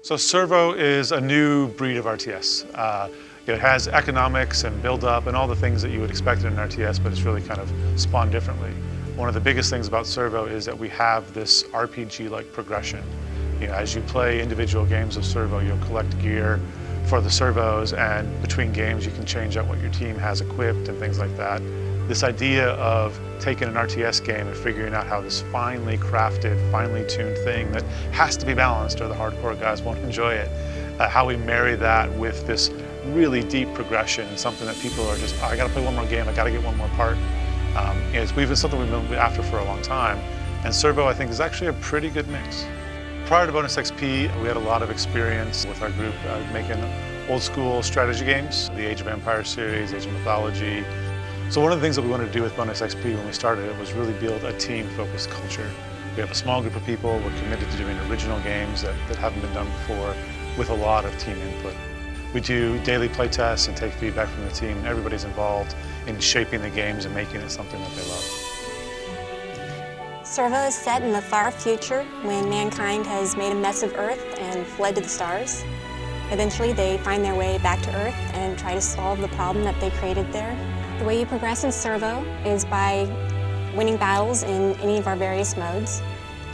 So Servo is a new breed of RTS. It has economics and build-up and all the things that you would expect in an RTS, but it's really kind of spawned differently. One of the biggest things about Servo is that we have this RPG-like progression. As you play individual games of Servo, you'll collect gear for the servos, and between games you can change out what your team has equipped and things like that. This idea of taking an RTS game and figuring out how this finely crafted, finely tuned thing that has to be balanced or the hardcore guys won't enjoy it, how we marry that with this really deep progression and something that people are just, oh, I gotta play one more game, I gotta get one more part. It's something we've been after for a long time, and Servo I think is actually a pretty good mix. Prior to BonusXP, we had a lot of experience with our group making old school strategy games, the Age of Empires series, Age of Mythology. So one of the things that we wanted to do with BonusXP when we started it was really build a team-focused culture. We have a small group of people, we're committed to doing original games that haven't been done before with a lot of team input. We do daily play tests and take feedback from the team. Everybody's involved in shaping the games and making it something that they love. Servo is set in the far future when mankind has made a mess of Earth and fled to the stars. Eventually they find their way back to Earth and try to solve the problem that they created there. The way you progress in Servo is by winning battles in any of our various modes.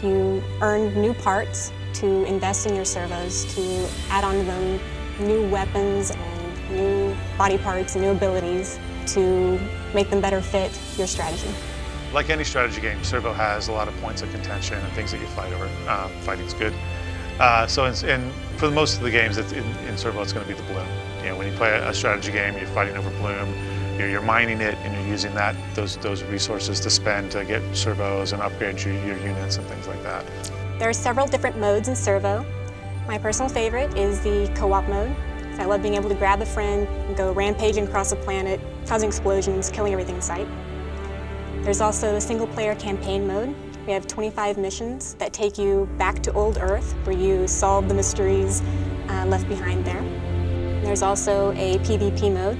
You earn new parts to invest in your servos, to add on to them new weapons and new body parts and new abilities to make them better fit your strategy. Like any strategy game, Servo has a lot of points of contention and things that you fight over. Fighting's good. For most of the games in Servo, it's going to be the bloom. When you play a strategy game, you're fighting over bloom. You're mining it and you're using those resources to spend to get servos and upgrade your units and things like that. There are several different modes in Servo. My personal favorite is the co-op mode. I love being able to grab a friend and go rampaging across the planet, causing explosions, killing everything in sight. There's also the single-player campaign mode. We have 25 missions that take you back to old Earth, where you solve the mysteries left behind there. There's also a PvP mode,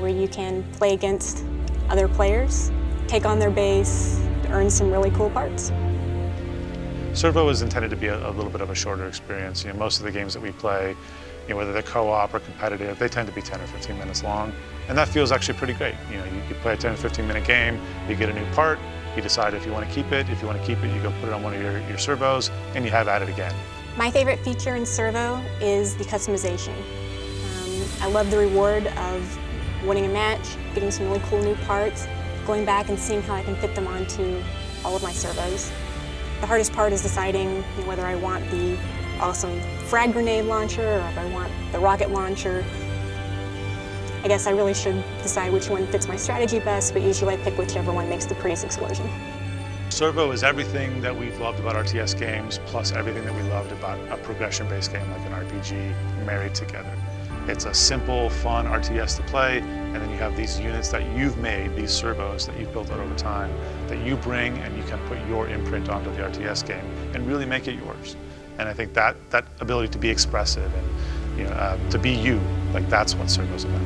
where you can play against other players, take on their base, earn some really cool parts. Servo is intended to be a little bit of a shorter experience. Most of the games that we play, whether they're co-op or competitive, they tend to be 10 or 15 minutes long, and that feels actually pretty great. You play a 10 or 15 minute game, you get a new part, you decide if you want to keep it. If you want to keep it, you go put it on one of your servos, and you have at it again. My favorite feature in Servo is the customization. I love the reward of winning a match, getting some really cool new parts, going back and seeing how I can fit them onto all of my servos. The hardest part is deciding whether I want the awesome frag grenade launcher or if I want the rocket launcher. I guess I really should decide which one fits my strategy best, but usually I pick whichever one makes the prettiest explosion. Servo is everything that we've loved about RTS games, plus everything that we loved about a progression-based game like an RPG married together. It's a simple, fun RTS to play, and then you have these units that you've made, these servos that you've built out over time, that you bring and you can put your imprint onto the RTS game and really make it yours. And I think that ability to be expressive and to be you, that's what Servo's about.